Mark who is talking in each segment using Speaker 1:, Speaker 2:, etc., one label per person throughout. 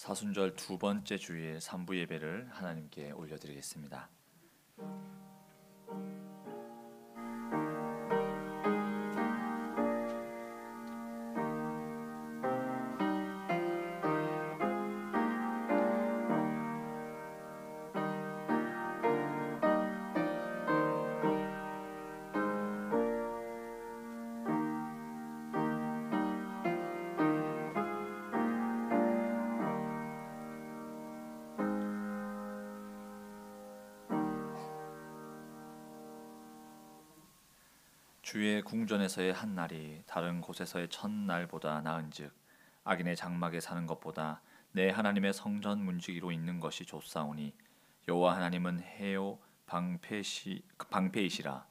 Speaker 1: 사순절 두 번째 주일 3부 예배를 하나님께 올려드리겠습니다. 주의 궁전에서의 한 날이 다른 곳에서의 첫날보다 나은즉 악인의 장막에 사는 것보다 내 하나님의 성전 문지기로 있는 것이 좋사오니 여호와 하나님은 해요 방패이시라.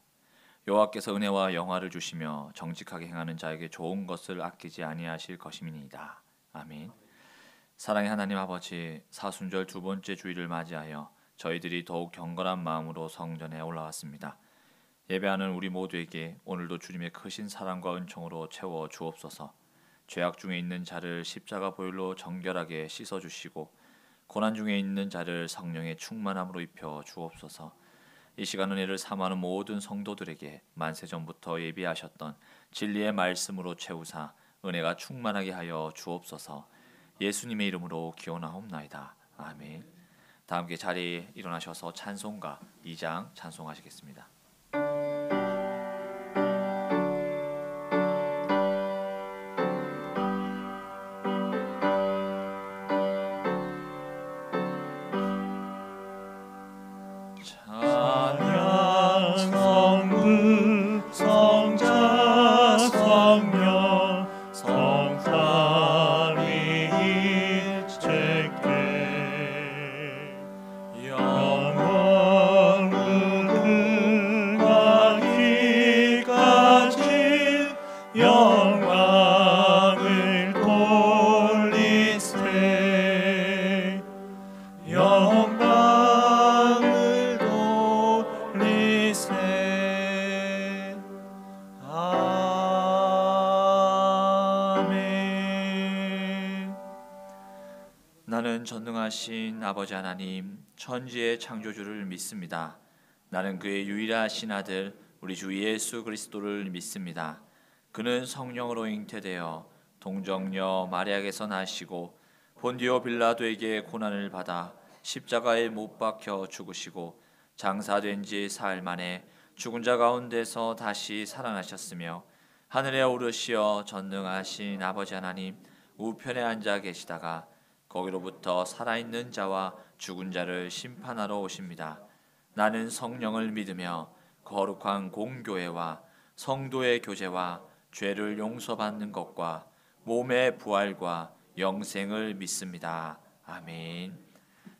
Speaker 1: 여호와께서 은혜와 영화를 주시며 정직하게 행하는 자에게 좋은 것을 아끼지 아니하실 것임이니이다. 아멘. 사랑의 하나님 아버지, 사순절 두 번째 주일을 맞이하여 저희들이 더욱 경건한 마음으로 성전에 올라왔습니다. 예배하는 우리 모두에게 오늘도 주님의 크신 사랑과 은총으로 채워 주옵소서. 죄악 중에 있는 자를 십자가 보혈로 정결하게 씻어 주시고 고난 중에 있는 자를 성령의 충만함으로 입혀 주옵소서. 이 시간 은혜를 삼하는 모든 성도들에게 만세전부터 예비하셨던 진리의 말씀으로 채우사 은혜가 충만하게 하여 주옵소서. 예수님의 이름으로 기원하옵나이다. 아멘. 다 함께 자리에 일어나셔서 찬송가 2장 찬송하시겠습니다. 나는 전능하신 아버지 하나님, 천지의 창조주를 믿습니다. 나는 그의 유일하신 아들 우리 주 예수 그리스도를 믿습니다. 그는 성령으로 잉태되어 동정녀 마리아에게서 나시고 본디오 빌라도에게 고난을 받아 십자가에 못 박혀 죽으시고 장사된 지 사흘 만에 죽은 자 가운데서 다시 살아나셨으며 하늘에 오르시어 전능하신 아버지 하나님 우편에 앉아 계시다가 거기로부터 살아있는 자와 죽은 자를 심판하러 오십니다. 나는 성령을 믿으며 거룩한 공교회와 성도의 교제와 죄를 용서받는 것과 몸의 부활과 영생을 믿습니다. 아멘.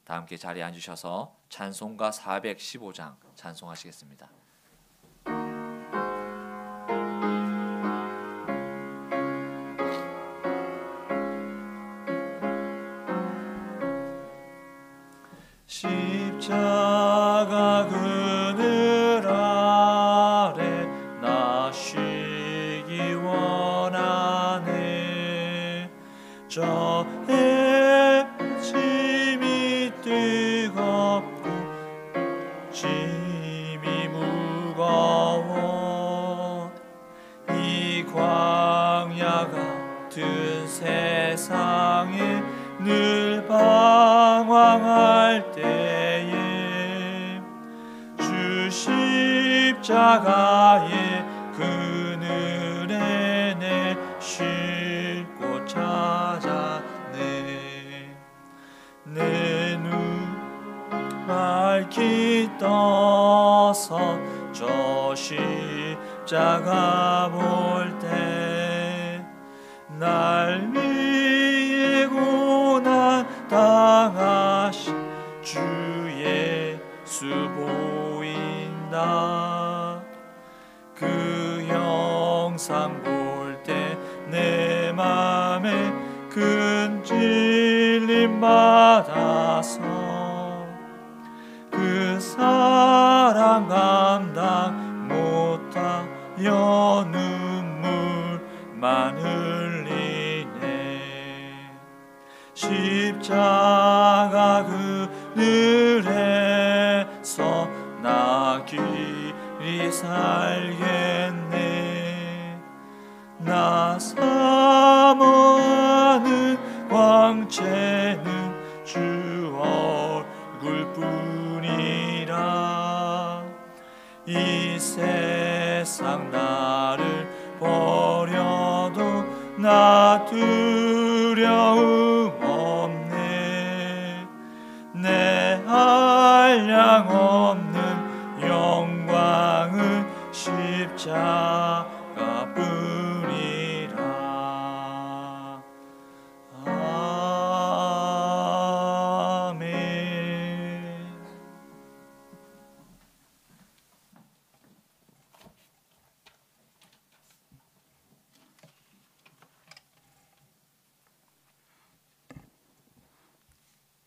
Speaker 1: 다 함께 자리에 앉으셔서 찬송가 415장 찬송하시겠습니다.
Speaker 2: 십자가 그늘 아래 나 쉬기 원하네. 저 햇짐이 뜨겁고 짐이 무거워 이 광야 같은 세상에 늘 방황할 때에 주 십자가의 그늘에 내 쉴 곳 찾았네. 내 눈 밝히 떠서 저 십자가 볼 때 날 위해 고난 당하신 주 예수 보인다. 그 형상 볼 때 내 맘에 큰 찔림 받아서 그 사랑 감당 못하여 눈물만 흘리네. 십자가 그늘에서 나 길이 살겠네. 나 사모하는 광채는 주 얼굴뿐이라. 이 세상 나를 버려도 나 두려움 없네. 내 한량 없는 영광은 십자가뿐이라. 아멘.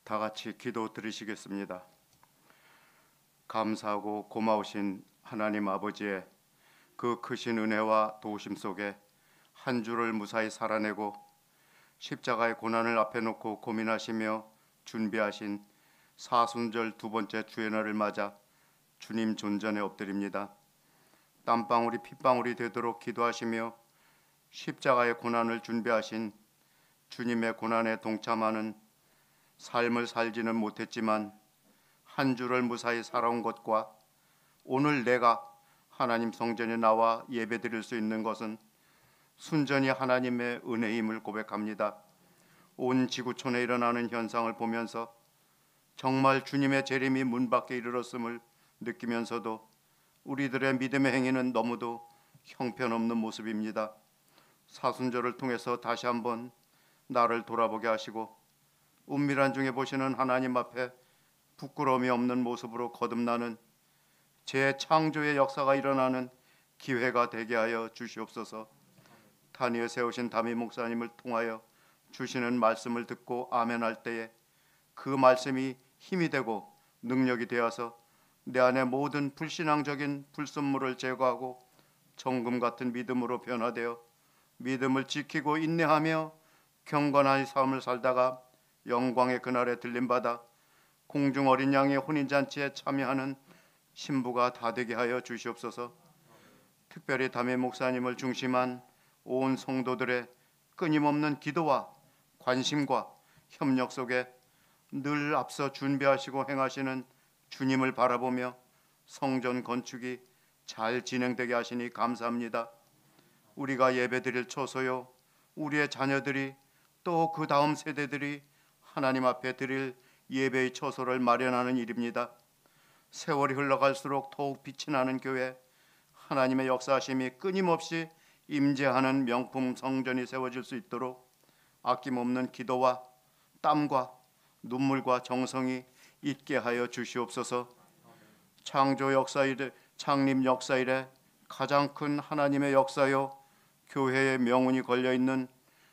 Speaker 3: 다 같이 기도 드리시겠습니다. 감사하고 고마우신 하나님 아버지의 그 크신 은혜와 도우심 속에 한 주를 무사히 살아내고 십자가의 고난을 앞에 놓고 고민하시며 준비하신 사순절 두 번째 주의 날을 맞아 주님 존전에 엎드립니다. 땀방울이 핏방울이 되도록 기도하시며 십자가의 고난을 준비하신 주님의 고난에 동참하는 삶을 살지는 못했지만 한 주를 무사히 살아온 것과 오늘 내가 하나님 성전에 나와 예배드릴 수 있는 것은 순전히 하나님의 은혜임을 고백합니다. 온 지구촌에 일어나는 현상을 보면서 정말 주님의 재림이 문 밖에 이르렀음을 느끼면서도 우리들의 믿음의 행위는 너무도 형편없는 모습입니다. 사순절을 통해서 다시 한번 나를 돌아보게 하시고 은밀한 중에 보시는 하나님 앞에 부끄러움이 없는 모습으로 거듭나는 재창조의 역사가 일어나는 기회가 되게 하여 주시옵소서. 단위에 세우신 담임 목사님을 통하여 주시는 말씀을 듣고 아멘할 때에 그 말씀이 힘이 되고 능력이 되어서 내 안에 모든 불신앙적인 불순물을 제거하고 정금 같은 믿음으로 변화되어 믿음을 지키고 인내하며 경건한 삶을 살다가 영광의 그날에 들림받아 공중 어린 양의 혼인잔치에 참여하는 신부가 다 되게 하여 주시옵소서. 특별히 담임 목사님을 중심한 온 성도들의 끊임없는 기도와 관심과 협력 속에 늘 앞서 준비하시고 행하시는 주님을 바라보며 성전 건축이 잘 진행되게 하시니 감사합니다. 우리가 예배드릴 초소요, 우리의 자녀들이 또 그 다음 세대들이 하나님 앞에 드릴 예배의 처소를 마련하는 일입니다. 세월이 흘러갈수록 더욱 빛이 나는 교회, 하나님의 역사하심이 끊임없이 임재하는 명품 성전이 세워질 수 있도록 아낌없는 기도와 땀과 눈물과 정성이 있게 하여 주시옵소서. 창조 역사 이래, 창립 역사 이래 가장 큰 하나님의 역사요, 교회의 명운이 걸려있는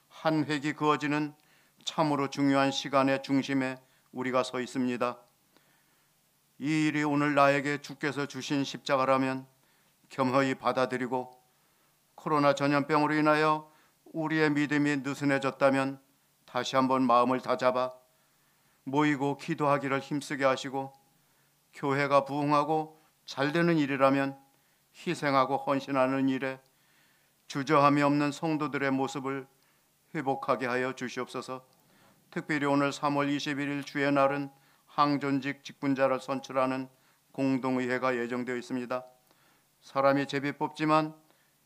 Speaker 3: 한 획이 그어지는 참으로 중요한 시간의 중심에 우리가 서 있습니다. 이 일이 오늘 나에게 주께서 주신 십자가라면 겸허히 받아들이고, 코로나 전염병으로 인하여 우리의 믿음이 느슨해졌다면 다시 한번 마음을 다잡아 모이고 기도하기를 힘쓰게 하시고, 교회가 부흥하고 잘되는 일이라면 희생하고 헌신하는 일에 주저함이 없는 성도들의 모습을 회복하게 하여 주시옵소서. 특별히 오늘 3월 21일 주의 날은 항존직 직분자를 선출하는 공동의회가 예정되어 있습니다. 사람이 제비 뽑지만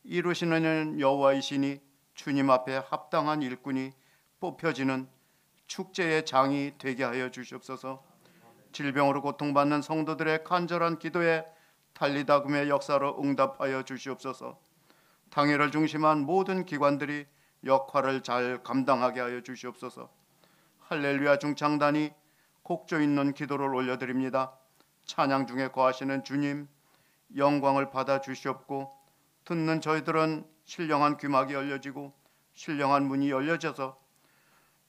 Speaker 3: 이루시는 여호와이시니 주님 앞에 합당한 일꾼이 뽑혀지는 축제의 장이 되게 하여 주시옵소서. 질병으로 고통받는 성도들의 간절한 기도에 달리다금의 역사로 응답하여 주시옵소서. 당회를 중심한 모든 기관들이 역할을 잘 감당하게 하여 주시옵소서. 할렐루야 중창단이 곡조 있는 기도를 올려드립니다. 찬양 중에 거하시는 주님, 영광을 받아 주시옵고, 듣는 저희들은 신령한 귀막이 열려지고 신령한 문이 열려져서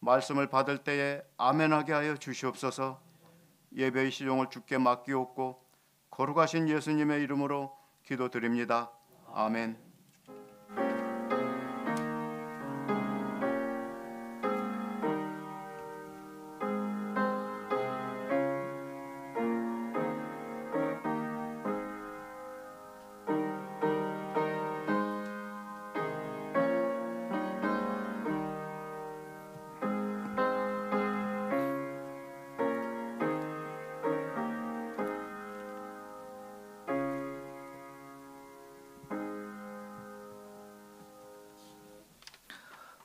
Speaker 3: 말씀을 받을 때에 아멘하게 하여 주시옵소서. 예배의 시종을 주께 맡기옵고 거룩하신 예수님의 이름으로 기도드립니다. 아멘.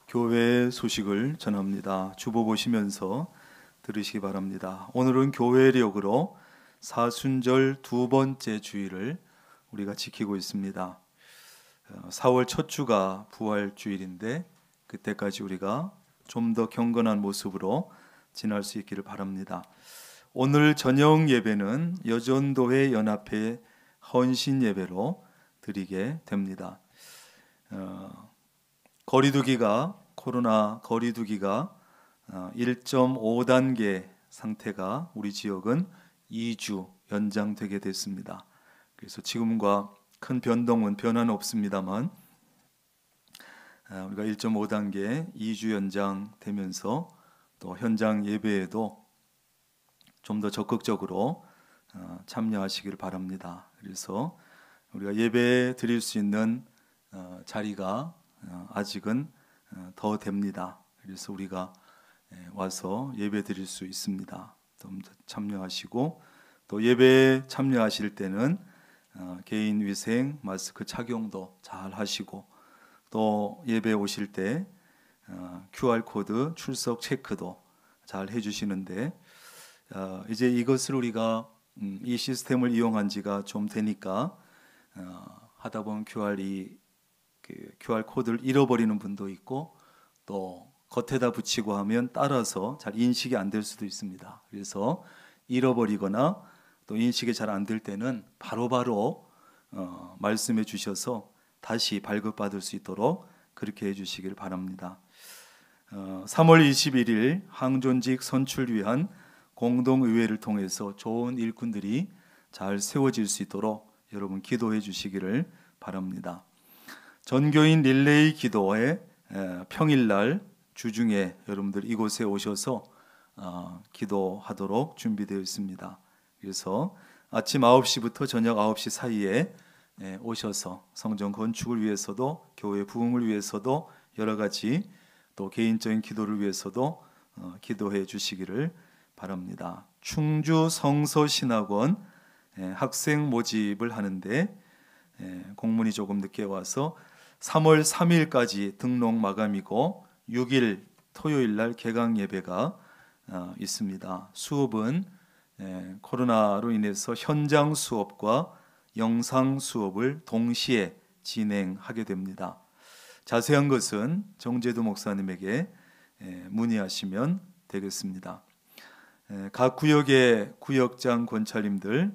Speaker 2: 교회 소식을 전합니다. 주보 보시면서 들으시기 바랍니다. 오늘은 교회력으로 사순절 두 번째 주일을 우리가 지키고 있습니다. 4월 첫 주가 부활 주일인데 그때까지 우리가 좀 더 경건한 모습으로 지날 수 있기를 바랍니다. 오늘 저녁 예배는 여전도회 연합회 헌신 예배로 드리게 됩니다. 코로나 거리두기가 1.5단계 상태가 우리 지역은 2주 연장되게 됐습니다. 그래서 지금과 큰 변화는 없습니다만 우리가 1.5단계 2주 연장되면서 또 현장 예배에도 좀 더 적극적으로 참여하시길 바랍니다. 그래서 우리가 예배 드릴 수 있는 자리가 아직은 더 됩니다. 그래서 우리가 와서 예배 드릴 수 있습니다. 좀 참여하시고 또 예배에 참여하실 때는 개인 위생 마스크 착용도 잘 하시고 또 예배 오실 때 QR코드 출석 체크도 잘 해주시는데 이제 이것을 우리가 이 시스템을 이용한 지가 좀 되니까 하다 보면 QR 코드를 잃어버리는 분도 있고 또 겉에다 붙이고 하면 따라서 잘 인식이 안 될 수도 있습니다. 그래서 잃어버리거나 또 인식이 잘 안 될 때는 바로바로 말씀해 주셔서 다시 발급받을 수 있도록 그렇게 해주시길 바랍니다. 3월 21일 항존직 선출을 위한 공동의회를 통해서 좋은 일꾼들이 잘 세워질 수 있도록 여러분 기도해 주시기를 바랍니다. 전교인 릴레이 기도회 평일날 주중에 여러분들 이곳에 오셔서 기도하도록 준비되어 있습니다. 그래서 아침 9시부터 저녁 9시 사이에 오셔서 성전 건축을 위해서도 교회 부흥을 위해서도 여러 가지 또 개인적인 기도를 위해서도 기도해 주시기를 바랍니다. 충주 성서신학원 학생 모집을 하는데 공문이 조금 늦게 와서 3월 3일까지 등록 마감이고 6일 토요일 날 개강 예배가 있습니다. 수업은 코로나로 인해서 현장 수업과 영상 수업을 동시에 진행하게 됩니다. 자세한 것은 정재두 목사님에게 문의하시면 되겠습니다. 각 구역의 구역장 권찰님들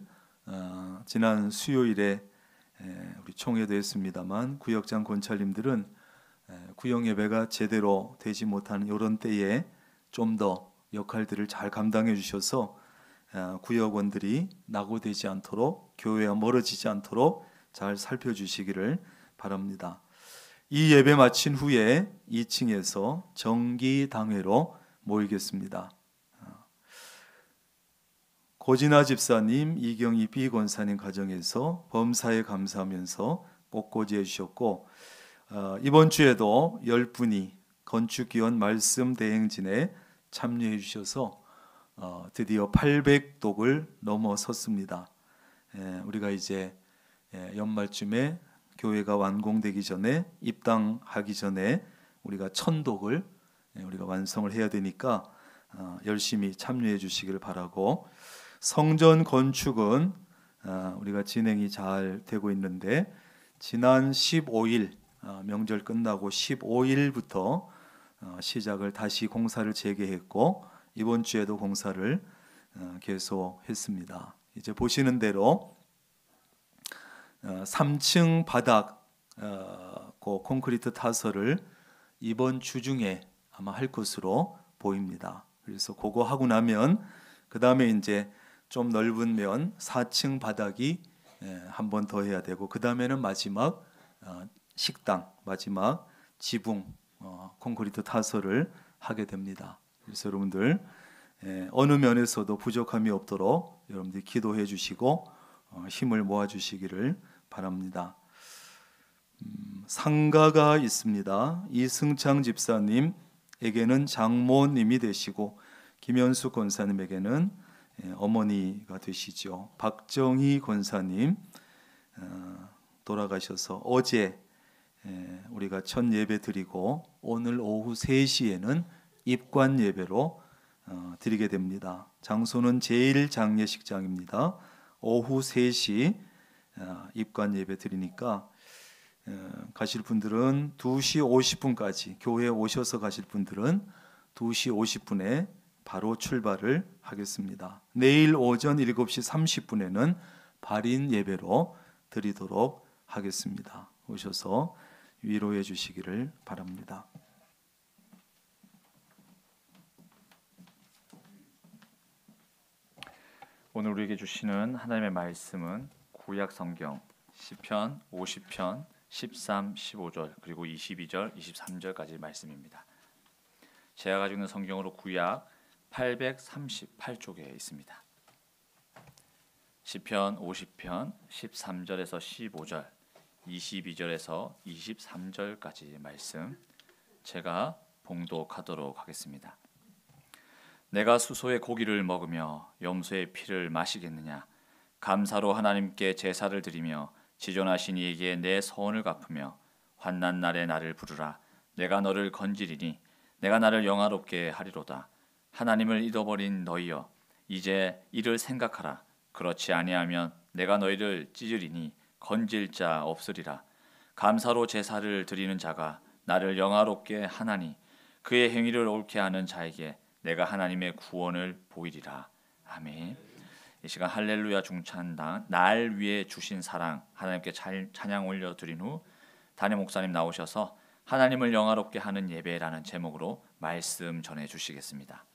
Speaker 2: 지난 수요일에 우리 총회도 했습니다만 구역장 권찰님들은 구역 예배가 제대로 되지 못하는 이런 때에 좀 더 역할들을 잘 감당해 주셔서 구역원들이 낙오되지 않도록 교회와 멀어지지 않도록 잘 살펴주시기를 바랍니다. 이 예배 마친 후에 2층에서 정기당회로 모이겠습니다. 고진아 집사님, 이경희 비권사님 가정에서 범사에 감사하면서 꽃꽂이 해주셨고 이번 주에도 10분이 건축기원 말씀 대행진에 참여해 주셔서 드디어 800독을 넘어섰습니다. 우리가 이제 연말쯤에 교회가 완공되기 전에 입당하기 전에 우리가 1000독을 우리가 완성을 해야 되니까 열심히 참여해 주시길 바라고 성전 건축은 우리가 진행이 잘 되고 있는데 지난 15일 명절 끝나고 15일부터 시작을 다시 공사를 재개했고 이번 주에도 공사를 계속했습니다. 이제 보시는 대로 3층 바닥 콘크리트 타설을 이번 주 중에 아마 할 것으로 보입니다. 그래서 그거 하고 나면 그 다음에 이제 좀 넓은 면 4층 바닥이 한 번 더 해야 되고 그 다음에는 마지막 식당 마지막 지붕 콘크리트 타설을 하게 됩니다. 그래서 여러분들 어느 면에서도 부족함이 없도록 여러분들 기도해 주시고 힘을 모아 주시기를 바랍니다. 상가가 있습니다. 이승창 집사님에게는 장모님이 되시고 김현수 권사님에게는 어머니가 되시죠. 박정희 권사님 돌아가셔서 어제 우리가 첫 예배 드리고 오늘 오후 3시에는 입관 예배로 드리게 됩니다. 장소는 제1장례식장입니다. 오후 3시 입관 예배 드리니까 가실 분들은 2시 50분까지 교회에 오셔서 가실 분들은 2시 50분에 바로 출발을 하겠습니다. 내일 오전 7시 30분에는 발인 예배로 드리도록 하겠습니다. 오셔서 위로해 주시기를 바랍니다.
Speaker 1: 오늘 우리에게 주시는 하나님의 말씀은 구약 성경 시편 50편 13, 15절 그리고 22절, 23절까지 말씀입니다. 제가 가지고 있는 성경으로 구약 838쪽에 있습니다. 시편 50편 13절에서 15절, 22절에서 23절까지 말씀 제가 봉독하도록 하겠습니다. 내가 수소의 고기를 먹으며 염소의 피를 마시겠느냐? 감사로 하나님께 제사를 드리며 지존하신 이에게 내 서원을 갚으며 환난 날에 나를 부르라. 내가 너를 건지리니 내가 나를 영화롭게 하리로다. 하나님을 잃어버린 너희여, 이제 이를 생각하라. 그렇지 아니하면 내가 너희를 찢으리니 건질 자 없으리라. 감사로 제사를 드리는 자가 나를 영화롭게 하나니 그의 행위를 옳게 하는 자에게 내가 하나님의 구원을 보이리라. 아멘. 이 시간 할렐루야 중찬당 날 위해 주신 사랑 하나님께 찬양 올려드린 후 담임 목사님 나오셔서 하나님을 영화롭게 하는 예배라는 제목으로 말씀 전해 주시겠습니다.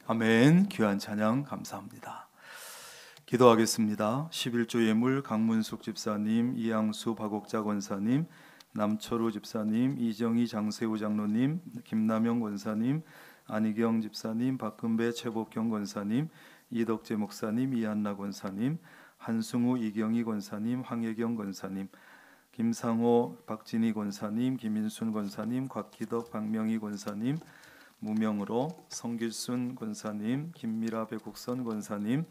Speaker 2: 아멘. 귀한 찬양 감사합니다. 기도하겠습니다. 11조 예물 강문숙 집사님, 이양수 박옥자 권사님, 남철우 집사님, 이정희 장세우 장로님, 김남영 권사님, 안희경 집사님, 박금배 최복경 권사님, 이덕재 목사님, 이한나 권사님, 한승우 이경희 권사님, 황혜경 권사님, 김상호 박진희 권사님, 김인순 권사님, 곽기덕 박명희 권사님, 무명으로 성길순 권사님, 김미라 백국선 권사님,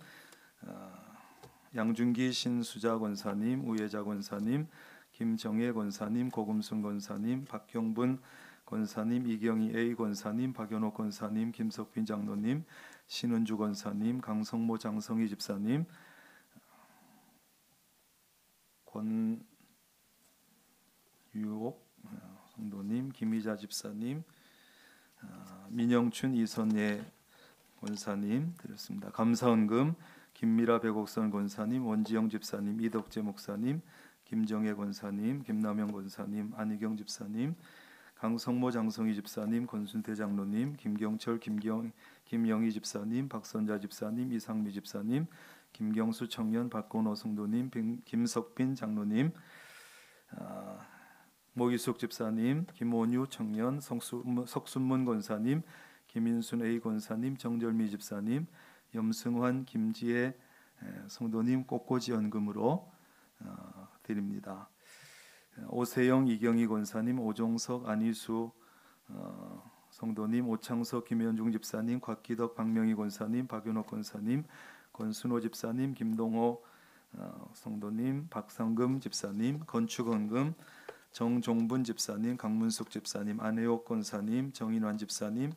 Speaker 2: 양준기 신수자 권사님, 우예자 권사님, 김정혜 권사님, 고금순 권사님, 박경분 권사님, 이경희 A 권사님, 박연옥 권사님, 김석빈 장로님, 신은주 권사님, 강성모 장성희 집사님, 권유옥 성도님, 김희자 집사님, 민영춘 이선예 권사님 드렸습니다. 감사헌금 김미라 백옥선 권사님, 원지영 집사님, 이덕재 목사님, 김정혜 권사님, 김남영 권사님, 안희경 집사님, 강성모 장성희 집사님, 권순태 장로님, 김경철 김영희 집사님, 박선자 집사님, 이상미 집사님, 김경수 청년, 박건호 성도님, 김석빈 장로님, 모기숙 집사님, 김원유 청년, 석순문 권사님, 김인순 A 권사님, 정절미 집사님, 염승환 김지혜 성도님 꽃꽂이 연금으로 드립니다. 오세영 이경희 권사님, 오종석 안희수 성도님, 오창석 김현중 집사님, 곽기덕 박명희 권사님, 박윤옥 권사님, 권순호 집사님, 김동호 성도님, 박상금 집사님, 건축헌금 정종분 집사님, 강문숙 집사님, 안혜옥 권사님, 정인환 집사님,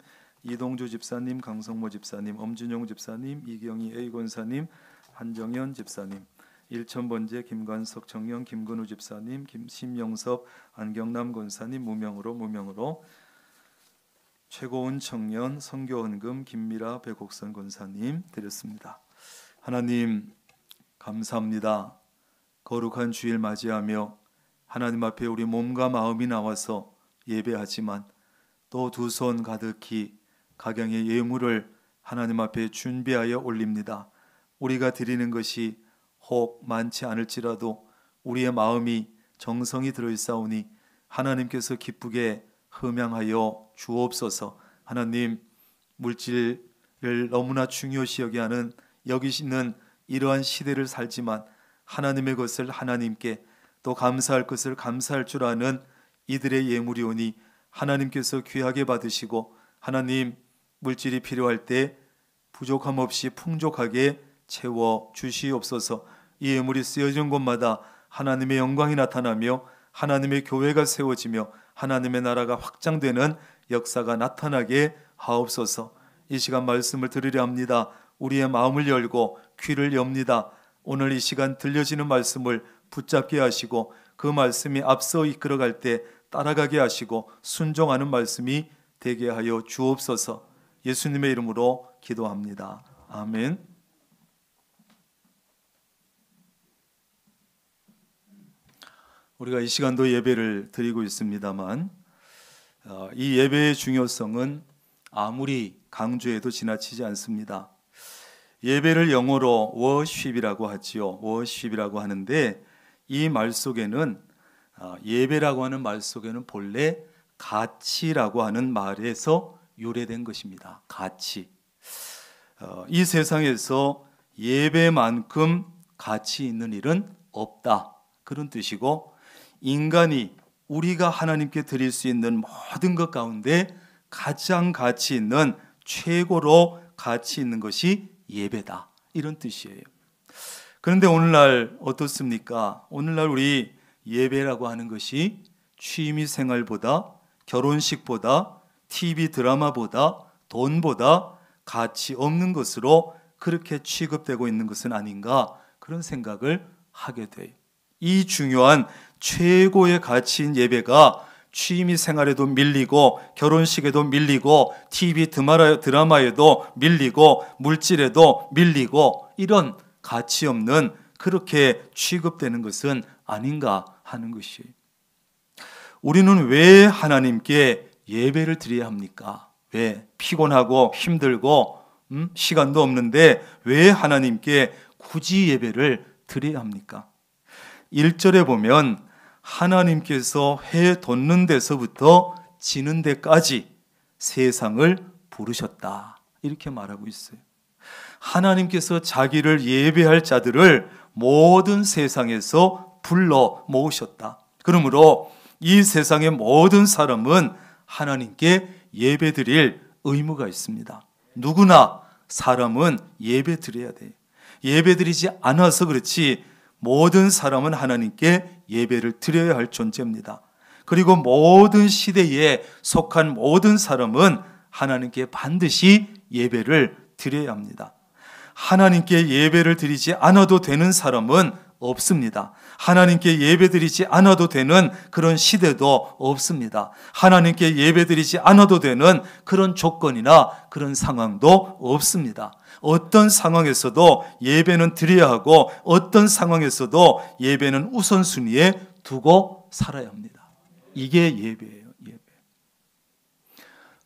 Speaker 2: 이동주 집사님, 강성모 집사님, 엄준용 집사님, 이경희 A 권사님, 한정현 집사님, 일천번제 김관석 청년, 김근우 집사님, 심영섭 안경남 권사님, 무명으로 최고운 청년, 선교헌금 김미라 백옥선 권사님 드렸습니다. 하나님 감사합니다. 거룩한 주일 맞이하며 하나님 앞에 우리 몸과 마음이 나와서 예배하지만 또 두 손 가득히 각양의 예물을 하나님 앞에 준비하여 올립니다. 우리가 드리는 것이 혹 많지 않을지라도 우리의 마음이 정성이 들어있사오니 하나님께서 기쁘게 흠양하여 주옵소서. 하나님, 물질을 너무나 중요시 여기시는 이러한 시대를 살지만 하나님의 것을 하나님께 또 감사할 것을 감사할 줄 아는 이들의 예물이오니 하나님께서 귀하게 받으시고 하나님, 물질이 필요할 때 부족함 없이 풍족하게 채워 주시옵소서. 이 예물이 쓰여진 곳마다 하나님의 영광이 나타나며 하나님의 교회가 세워지며 하나님의 나라가 확장되는 역사가 나타나게 하옵소서. 이 시간 말씀을 들으려 합니다. 우리의 마음을 열고 귀를 엽니다. 오늘 이 시간 들려지는 말씀을 붙잡게 하시고 그 말씀이 앞서 이끌어갈 때 따라가게 하시고 순종하는 말씀이 되게 하여 주옵소서. 예수님의 이름으로 기도합니다. 아멘. 우리가 이 시간도 예배를 드리고 있습니다만 이 예배의 중요성은 아무리 강조해도 지나치지 않습니다. 예배를 영어로 worship이라고 하지요. worship이라고 하는데 이 말 속에는 예배라고 하는 말 속에는 본래 가치라고 하는 말에서 유래된 것입니다. 가치. 이 세상에서 예배만큼 가치 있는 일은 없다. 그런 뜻이고 인간이 우리가 하나님께 드릴 수 있는 모든 것 가운데 가장 가치 있는 최고로 가치 있는 것이 예배다. 이런 뜻이에요. 그런데 오늘날 어떻습니까? 오늘날 우리 예배라고 하는 것이 취미 생활보다 결혼식보다 TV 드라마보다 돈보다 가치 없는 것으로 그렇게 취급되고 있는 것은 아닌가 그런 생각을 하게 돼요. 이 중요한 최고의 가치인 예배가 취미 생활에도 밀리고 결혼식에도 밀리고 TV 드라마에도 밀리고 물질에도 밀리고 이런 가치 없는 그렇게 취급되는 것은 아닌가 하는 것이에요. 우리는 왜 하나님께 예배를 드려야 합니까? 왜 피곤하고 힘들고 시간도 없는데 왜 하나님께 굳이 예배를 드려야 합니까? 1절에 보면 하나님께서 해 돋는 데서부터 지는 데까지 세상을 부르셨다 이렇게 말하고 있어요. 하나님께서 자기를 예배할 자들을 모든 세상에서 불러 모으셨다. 그러므로 이 세상의 모든 사람은 하나님께 예배드릴 의무가 있습니다. 누구나 사람은 예배드려야 돼요. 예배드리지 않아서 그렇지 모든 사람은 하나님께 예배를 드려야 할 존재입니다. 그리고 모든 시대에 속한 모든 사람은 하나님께 반드시 예배를 드려야 합니다. 하나님께 예배를 드리지 않아도 되는 사람은 없습니다. 하나님께 예배드리지 않아도 되는 그런 시대도 없습니다. 하나님께 예배드리지 않아도 되는 그런 조건이나 그런 상황도 없습니다. 어떤 상황에서도 예배는 드려야 하고 어떤 상황에서도 예배는 우선순위에 두고 살아야 합니다. 이게 예배예요. 예배.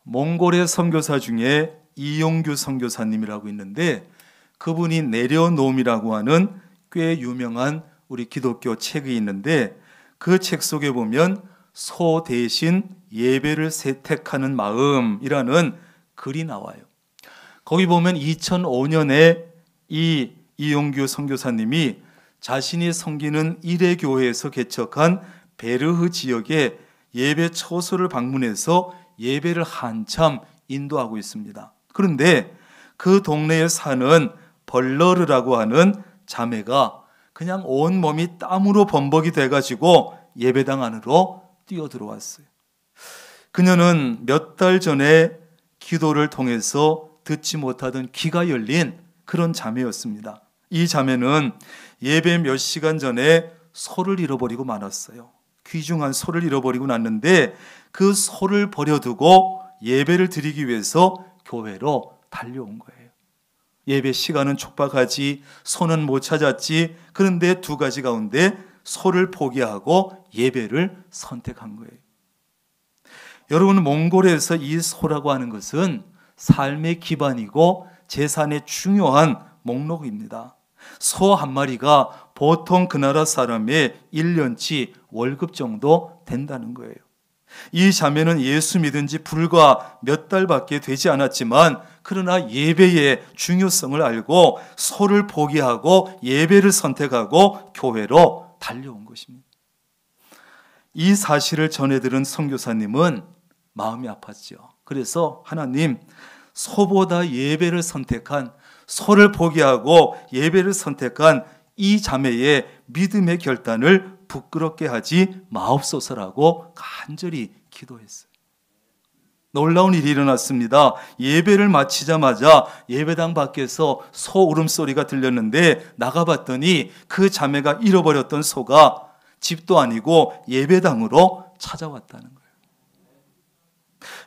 Speaker 2: 몽골의 선교사 중에 이용규 선교사님이라고 있는데 그분이 내려놓음이라고 하는 꽤 유명한 우리 기독교 책이 있는데 그 책 속에 보면 소 대신 예배를 채택하는 마음이라는 글이 나와요. 거기 보면 2005년에 이 이용규 선교사님이 자신이 섬기는 일회교회에서 개척한 베르흐 지역의 예배 처소를 방문해서 예배를 한참 인도하고 있습니다. 그런데 그 동네에 사는 벌러르라고 하는 자매가 그냥 온몸이 땀으로 범벅이 돼가지고 예배당 안으로 뛰어들어왔어요. 그녀는 몇 달 전에 기도를 통해서 듣지 못하던 귀가 열린 그런 자매였습니다. 이 자매는 예배 몇 시간 전에 소를 잃어버리고 말았어요. 귀중한 소를 잃어버리고 났는데 그 소를 버려두고 예배를 드리기 위해서 교회로 달려온 거예요. 예배 시간은 촉박하지, 소는 못 찾았지. 그런데 두 가지 가운데 소를 포기하고 예배를 선택한 거예요. 여러분, 몽골에서 이 소라고 하는 것은 삶의 기반이고 재산의 중요한 목록입니다. 소 한 마리가 보통 그 나라 사람의 1년치 월급 정도 된다는 거예요. 이 자매는 예수 믿은 지 불과 몇 달밖에 되지 않았지만 그러나 예배의 중요성을 알고 소를 포기하고 예배를 선택하고 교회로 달려온 것입니다. 이 사실을 전해들은 선교사님은 마음이 아팠죠. 그래서 하나님, 소보다 예배를 선택한, 소를 포기하고 예배를 선택한 이 자매의 믿음의 결단을 부끄럽게 하지 마옵소서라고 간절히 기도했어요. 놀라운 일이 일어났습니다. 예배를 마치자마자 예배당 밖에서 소 울음소리가 들렸는데 나가봤더니 그 자매가 잃어버렸던 소가 집도 아니고 예배당으로 찾아왔다는 거예요.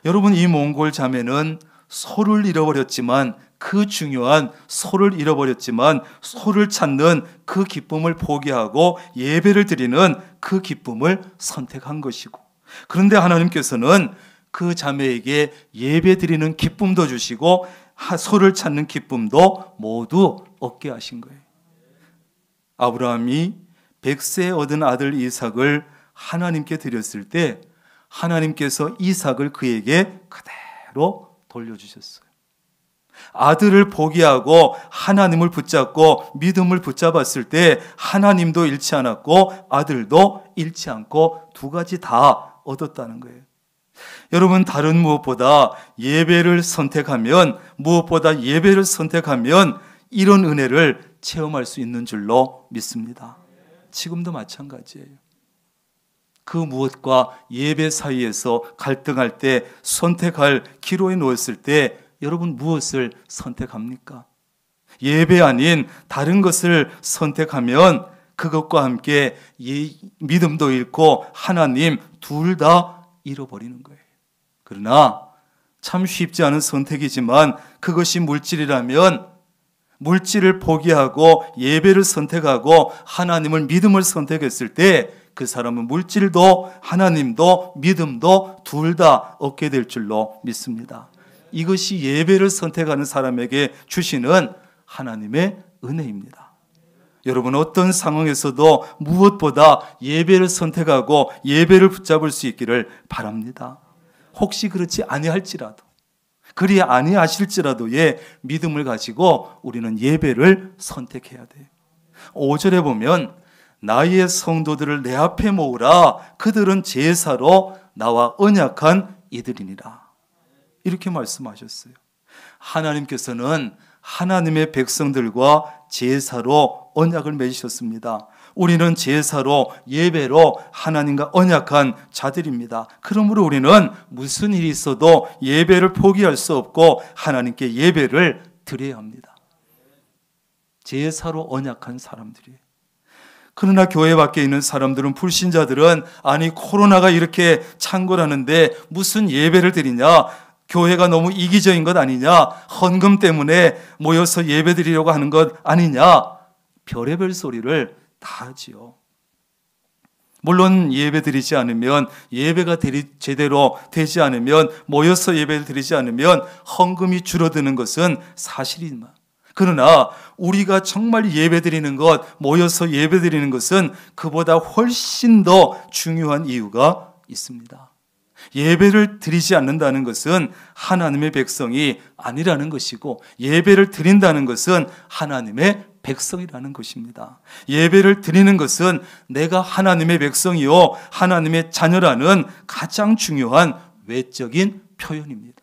Speaker 2: 여러분, 이 몽골 자매는 소를 잃어버렸지만 그 중요한 소를 잃어버렸지만 소를 찾는 그 기쁨을 포기하고 예배를 드리는 그 기쁨을 선택한 것이고, 그런데 하나님께서는 그 자매에게 예배 드리는 기쁨도 주시고 소를 찾는 기쁨도 모두 얻게 하신 거예요. 아브라함이 100세에 얻은 아들 이삭을 하나님께 드렸을 때 하나님께서 이삭을 그에게 그대로 돌려주셨어요. 아들을 포기하고 하나님을 붙잡고 믿음을 붙잡았을 때 하나님도 잃지 않았고 아들도 잃지 않고 두 가지 다 얻었다는 거예요. 여러분, 다른 무엇보다 예배를 선택하면 이런 은혜를 체험할 수 있는 줄로 믿습니다. 지금도 마찬가지예요. 그 무엇과 예배 사이에서 갈등할 때, 선택할 기로에 놓였을 때 여러분 무엇을 선택합니까? 예배 아닌 다른 것을 선택하면 그것과 함께 믿음도 잃고 하나님 둘 다 잃어버리는 거예요. 그러나 참 쉽지 않은 선택이지만 그것이 물질이라면 물질을 포기하고 예배를 선택하고 하나님을 믿음을 선택했을 때 그 사람은 물질도 하나님도 믿음도 둘 다 얻게 될 줄로 믿습니다. 이것이 예배를 선택하는 사람에게 주시는 하나님의 은혜입니다. 여러분, 어떤 상황에서도 무엇보다 예배를 선택하고 예배를 붙잡을 수 있기를 바랍니다. 혹시 그렇지 아니할지라도, 그리 아니하실지라도의 믿음을 가지고 우리는 예배를 선택해야 돼요. 5절에 보면 나의 성도들을 내 앞에 모으라. 그들은 제사로 나와 언약한 이들이니라. 이렇게 말씀하셨어요. 하나님께서는 하나님의 백성들과 제사로 언약을 맺으셨습니다. 우리는 제사로 예배로 하나님과 언약한 자들입니다. 그러므로 우리는 무슨 일이 있어도 예배를 포기할 수 없고 하나님께 예배를 드려야 합니다. 제사로 언약한 사람들이에요. 그러나 교회 밖에 있는 사람들은, 불신자들은 아니 코로나가 이렇게 창궐하는데 무슨 예배를 드리냐, 교회가 너무 이기적인 것 아니냐, 헌금 때문에 모여서 예배 드리려고 하는 것 아니냐, 별의별 소리를 다 하지요. 물론 예배 드리지 않으면, 예배가 제대로 되지 않으면, 모여서 예배를 드리지 않으면 헌금이 줄어드는 것은 사실이지만, 그러나 우리가 정말 예배 드리는 것, 모여서 예배 드리는 것은 그보다 훨씬 더 중요한 이유가 있습니다. 예배를 드리지 않는다는 것은 하나님의 백성이 아니라는 것이고, 예배를 드린다는 것은 하나님의 백성이라는 것입니다. 예배를 드리는 것은 내가 하나님의 백성이요 하나님의 자녀라는 가장 중요한 외적인 표현입니다.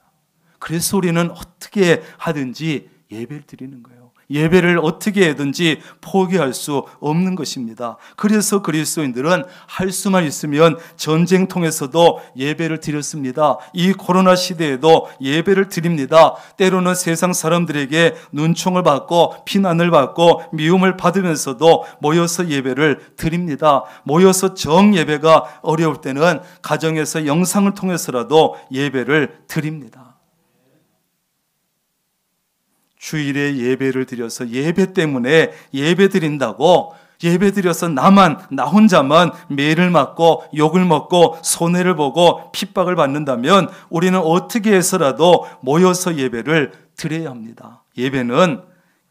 Speaker 2: 그래서 우리는 어떻게 하든지 예배를 드리는 거예요. 예배를 어떻게 하든지 포기할 수 없는 것입니다. 그래서 그리스도인들은 할 수만 있으면 전쟁통에서도 예배를 드렸습니다. 이 코로나 시대에도 예배를 드립니다. 때로는 세상 사람들에게 눈총을 받고 비난을 받고 미움을 받으면서도 모여서 예배를 드립니다. 모여서 정예배가 어려울 때는 가정에서 영상을 통해서라도 예배를 드립니다. 주일에 예배를 드려서 예배 때문에 예배 드린다고 예배 드려서 나 혼자만 매를 맞고 욕을 먹고 손해를 보고 핍박을 받는다면 우리는 어떻게 해서라도 모여서 예배를 드려야 합니다. 예배는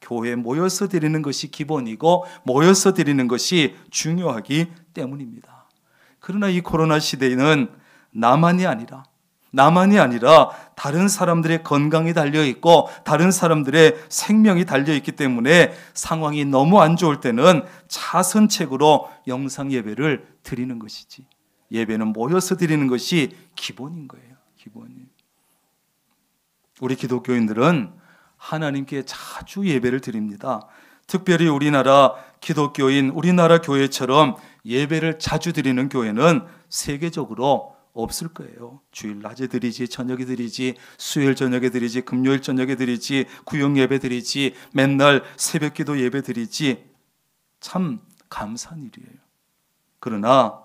Speaker 2: 교회에 모여서 드리는 것이 기본이고 모여서 드리는 것이 중요하기 때문입니다. 그러나 이 코로나 시대에는 나만이 아니라 다른 사람들의 건강이 달려있고 다른 사람들의 생명이 달려있기 때문에 상황이 너무 안 좋을 때는 차선책으로 영상 예배를 드리는 것이지, 예배는 모여서 드리는 것이 기본인 거예요. 기본이. 우리 기독교인들은 하나님께 자주 예배를 드립니다. 특별히 우리나라 기독교인, 우리나라 교회처럼 예배를 자주 드리는 교회는 세계적으로 없을 거예요. 주일 낮에 드리지, 저녁에 드리지, 수요일 저녁에 드리지, 금요일 저녁에 드리지, 구역 예배 드리지, 맨날 새벽 기도 예배 드리지. 참 감사한 일이에요. 그러나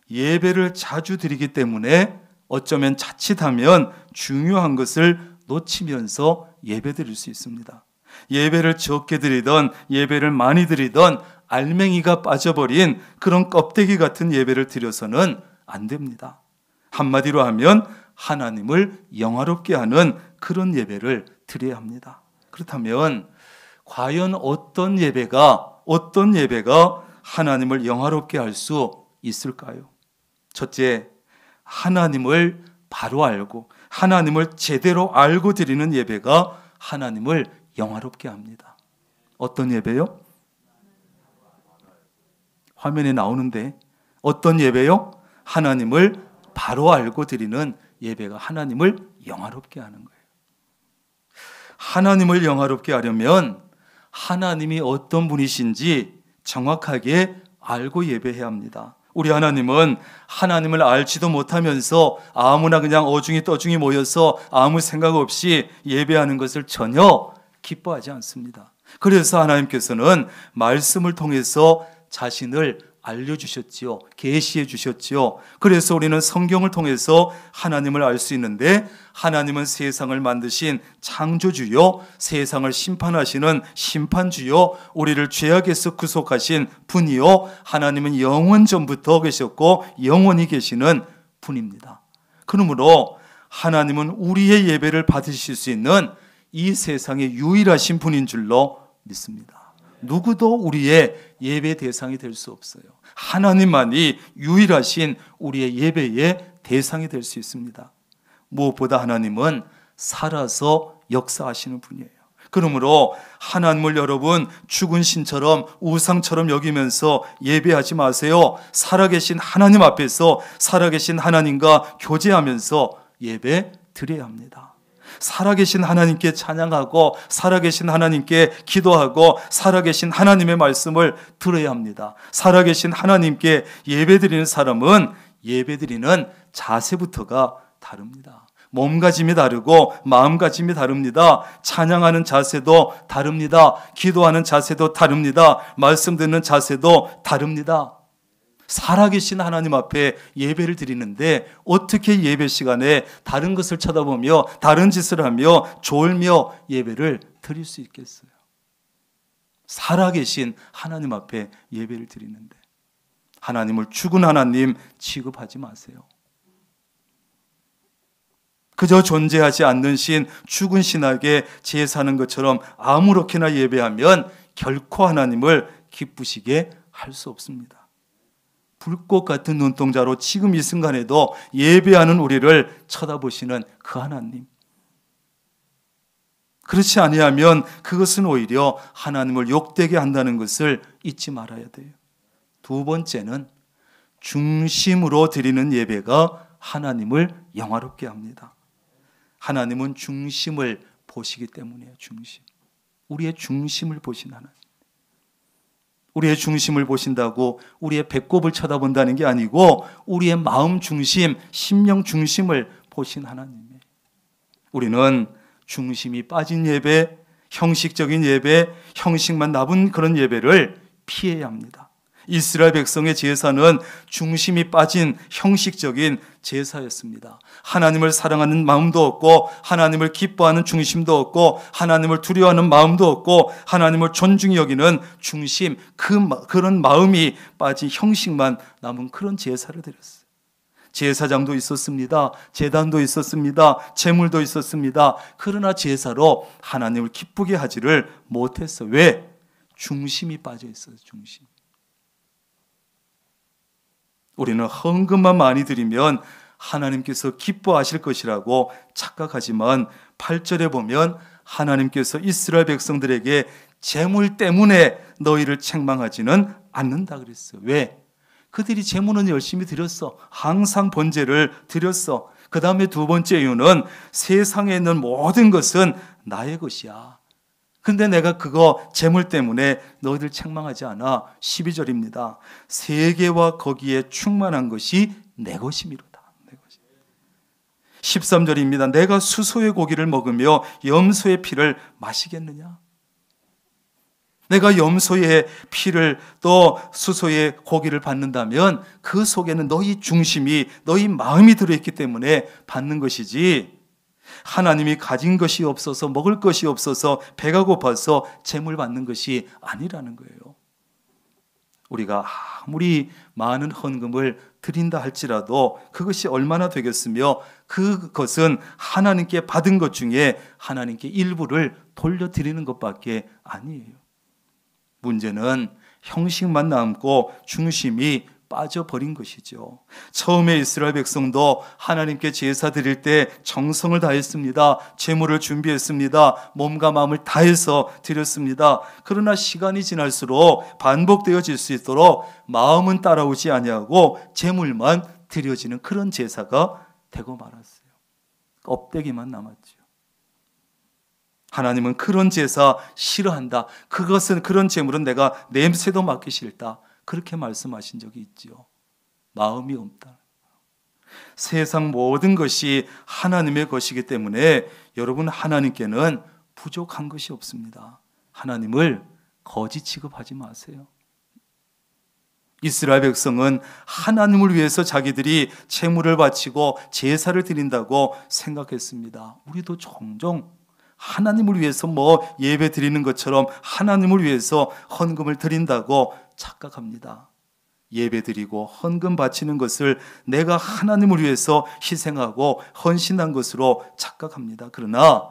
Speaker 2: 예배를 자주 드리기 때문에 어쩌면 자칫하면 중요한 것을 놓치면서 예배 드릴 수 있습니다. 예배를 적게 드리던 예배를 많이 드리던 알맹이가 빠져버린 그런 껍데기 같은 예배를 드려서는 안 됩니다. 한마디로 하면 하나님을 영화롭게 하는 그런 예배를 드려야 합니다. 그렇다면 과연 어떤 예배가 하나님을 영화롭게 할 수 있을까요? 첫째, 하나님을 바로 알고 하나님을 제대로 알고 드리는 예배가 하나님을 영화롭게 합니다. 어떤 예배요? 화면에 나오는데 어떤 예배요? 하나님을 바로 알고 드리는 예배가 하나님을 영화롭게 하는 거예요. 하나님을 영화롭게 하려면 하나님이 어떤 분이신지 정확하게 알고 예배해야 합니다. 우리 하나님은 하나님을 알지도 못하면서 아무나 그냥 어중이 떠중이 모여서 아무 생각 없이 예배하는 것을 전혀 기뻐하지 않습니다. 그래서 하나님께서는 말씀을 통해서 자신을 알려주셨지요. 계시해 주셨지요. 그래서 우리는 성경을 통해서 하나님을 알 수 있는데, 하나님은 세상을 만드신 창조주요, 세상을 심판하시는 심판주요, 우리를 죄악에서 구속하신 분이요, 하나님은 영원 전부터 계셨고 영원히 계시는 분입니다. 그러므로 하나님은 우리의 예배를 받으실 수 있는 이 세상의 유일하신 분인 줄로 믿습니다. 누구도 우리의 예배 대상이 될 수 없어요. 하나님만이 유일하신 우리의 예배의 대상이 될 수 있습니다. 무엇보다 하나님은 살아서 역사하시는 분이에요. 그러므로 하나님을 여러분 죽은 신처럼 우상처럼 여기면서 예배하지 마세요. 살아계신 하나님 앞에서 살아계신 하나님과 교제하면서 예배 드려야 합니다. 살아계신 하나님께 찬양하고 살아계신 하나님께 기도하고 살아계신 하나님의 말씀을 들어야 합니다. 살아계신 하나님께 예배드리는 사람은 예배드리는 자세부터가 다릅니다. 몸가짐이 다르고 마음가짐이 다릅니다. 찬양하는 자세도 다릅니다. 기도하는 자세도 다릅니다. 말씀 듣는 자세도 다릅니다. 살아계신 하나님 앞에 예배를 드리는데 어떻게 예배 시간에 다른 것을 쳐다보며 다른 짓을 하며 졸며 예배를 드릴 수 있겠어요? 살아계신 하나님 앞에 예배를 드리는데 하나님을 죽은 하나님 취급하지 마세요. 그저 존재하지 않는 신, 죽은 신에게 제사하는 것처럼 아무렇게나 예배하면 결코 하나님을 기쁘시게 할 수 없습니다. 불꽃 같은 눈동자로 지금 이 순간에도 예배하는 우리를 쳐다보시는 그 하나님. 그렇지 아니하면 그것은 오히려 하나님을 욕되게 한다는 것을 잊지 말아야 돼요. 두 번째는 중심으로 드리는 예배가 하나님을 영화롭게 합니다. 하나님은 중심을 보시기 때문이에요. 중심. 우리의 중심을 보신 하나님. 우리의 중심을 보신다고 우리의 배꼽을 쳐다본다는 게 아니고 우리의 마음 중심, 심령 중심을 보신 하나님이에요. 우리는 중심이 빠진 예배, 형식적인 예배, 형식만 남은 그런 예배를 피해야 합니다. 이스라엘 백성의 제사는 중심이 빠진 형식적인 제사였습니다. 하나님을 사랑하는 마음도 없고 하나님을 기뻐하는 중심도 없고 하나님을 두려워하는 마음도 없고 하나님을 존중히 여기는 중심, 그런 마음이 빠진 형식만 남은 그런 제사를 드렸어요. 제사장도 있었습니다. 제단도 있었습니다. 제물도 있었습니다. 그러나 제사로 하나님을 기쁘게 하지를 못했어요. 왜? 중심이 빠져 있어요. 중심. 우리는 헌금만 많이 드리면 하나님께서 기뻐하실 것이라고 착각하지만 8절에 보면 하나님께서 이스라엘 백성들에게 재물 때문에 너희를 책망하지는 않는다 그랬어요. 왜? 그들이 재물은 열심히 드렸어. 항상 번제를 드렸어. 그 다음에 두 번째 이유는 세상에 있는 모든 것은 나의 것이야. 근데 내가 그거 재물 때문에 너희들 책망하지 않아. 12절입니다. 세계와 거기에 충만한 것이 내 것이미로다. 내 것이. 13절입니다. 내가 수소의 고기를 먹으며 염소의 피를 마시겠느냐? 내가 염소의 피를 또 수소의 고기를 받는다면 그 속에는 너희 중심이, 너희 마음이 들어있기 때문에 받는 것이지, 하나님이 가진 것이 없어서, 먹을 것이 없어서, 배가 고파서 재물 받는 것이 아니라는 거예요. 우리가 아무리 많은 헌금을 드린다 할지라도 그것이 얼마나 되겠으며 그것은 하나님께 받은 것 중에 하나님께 일부를 돌려드리는 것밖에 아니에요. 문제는 형식만 남고 중심이 빠져버린 것이죠. 처음에 이스라엘 백성도 하나님께 제사 드릴 때 정성을 다했습니다. 제물을 준비했습니다. 몸과 마음을 다해서 드렸습니다. 그러나 시간이 지날수록 반복되어질 수 있도록 마음은 따라오지 아니하고 제물만 드려지는 그런 제사가 되고 말았어요. 껍데기만 남았죠. 하나님은 그런 제사 싫어한다. 그것은, 그런 제물은 내가 냄새도 맡기 싫다. 그렇게 말씀하신 적이 있지요. 마음이 없다. 세상 모든 것이 하나님의 것이기 때문에 여러분, 하나님께는 부족한 것이 없습니다. 하나님을 거지 취급하지 마세요. 이스라엘 백성은 하나님을 위해서 자기들이 제물을 바치고 제사를 드린다고 생각했습니다. 우리도 종종 하나님을 위해서 예배 드리는 것처럼 하나님을 위해서 헌금을 드린다고 착각합니다. 예배 드리고 헌금 바치는 것을 내가 하나님을 위해서 희생하고 헌신한 것으로 착각합니다. 그러나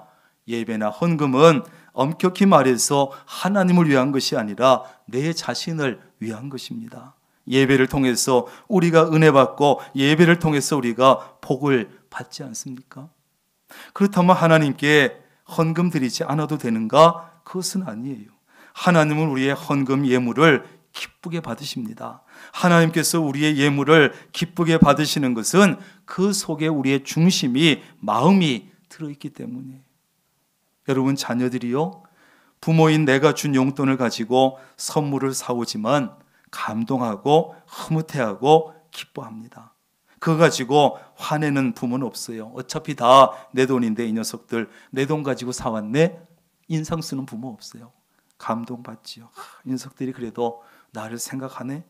Speaker 2: 예배나 헌금은 엄격히 말해서 하나님을 위한 것이 아니라 내 자신을 위한 것입니다. 예배를 통해서 우리가 은혜 받고 예배를 통해서 우리가 복을 받지 않습니까? 그렇다면 하나님께 헌금 드리지 않아도 되는가? 그것은 아니에요. 하나님은 우리의 헌금 예물을 기쁘게 받으십니다. 하나님께서 우리의 예물을 기쁘게 받으시는 것은 그 속에 우리의 중심이, 마음이 들어있기 때문이에요. 여러분, 자녀들이요, 부모인 내가 준 용돈을 가지고 선물을 사오지만 감동하고 흐뭇해하고 기뻐합니다. 그거 가지고 화내는 부모는 없어요. 어차피 다 내 돈인데 이 녀석들 내 돈 가지고 사왔네? 인상 쓰는 부모 없어요. 감동받지요. 이 녀석들이 그래도 나를 생각하네?